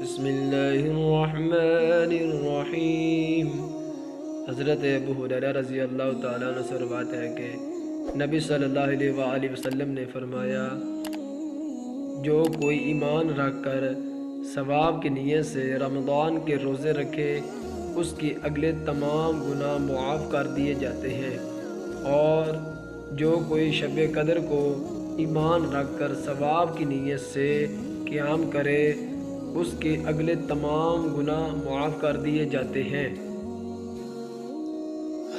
بسم اللہ الرحمن الرحیم۔ حضرت ابو ہریرہ رضی اللہ تعالیٰ عنہ سے روایت ہے کہ نبی صلی اللہ علیہ وآلہ وسلم نے فرمایا، جو کوئی ایمان رکھ کر ثواب کی نیت سے رمضان کے روزے رکھے اس کی اگلے تمام گناہ معاف کر دیے جاتے ہیں، اور جو کوئی شب قدر کو ایمان رکھ کر ثواب کی نیت سے قیام کرے اس کے اگلے تمام گناہ معاف کر دیے جاتے ہیں۔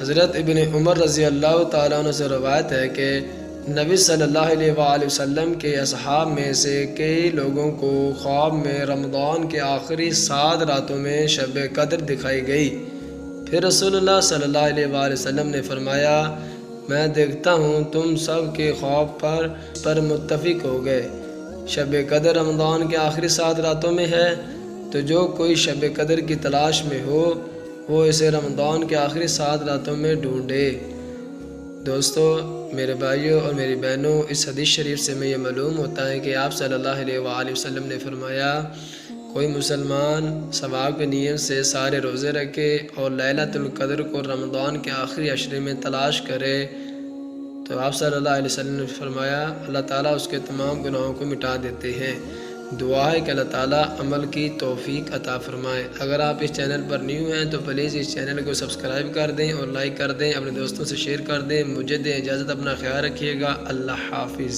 حضرت ابن عمر رضی اللہ تعالیٰ عنہ سے روایت ہے کہ نبی صلی اللہ علیہ وآلہ وسلم کے اصحاب میں سے کئی لوگوں کو خواب میں رمضان کے آخری 7 راتوں میں شب قدر دکھائی گئی۔ پھر رسول اللہ صلی اللہ علیہ وآلہ وسلم نے فرمایا، میں دیکھتا ہوں تم سب کے خواب پر متفق ہو گئے۔ شب قدر رمضان کے آخری 7 راتوں میں ہے، تو جو کوئی شب قدر کی تلاش میں ہو وہ اسے رمضان کے آخری 7 راتوں میں ڈھونڈے۔ دوستو، میرے بھائیوں اور میری بہنوں، اس حدیث شریف سے میں یہ معلوم ہوتا ہے کہ آپ صلی اللہ علیہ وآلہ وسلم نے فرمایا، کوئی مسلمان ثواب کی نیت سے سارے روزے رکھے اور لیلۃ القدر کو رمضان کے آخری عشرے میں تلاش کرے تو آپ صلی اللہ علیہ وسلم نے فرمایا اللہ تعالیٰ اس کے تمام گناہوں کو مٹا دیتے ہیں۔ دعا ہے کہ اللہ تعالیٰ عمل کی توفیق عطا فرمائے۔ اگر آپ اس چینل پر نیو ہیں تو پلیز اس چینل کو سبسکرائب کر دیں اور لائک کر دیں، اپنے دوستوں سے شیئر کر دیں۔ مجھے دیں اجازت، اپنا خیال رکھیے گا۔ اللہ حافظ۔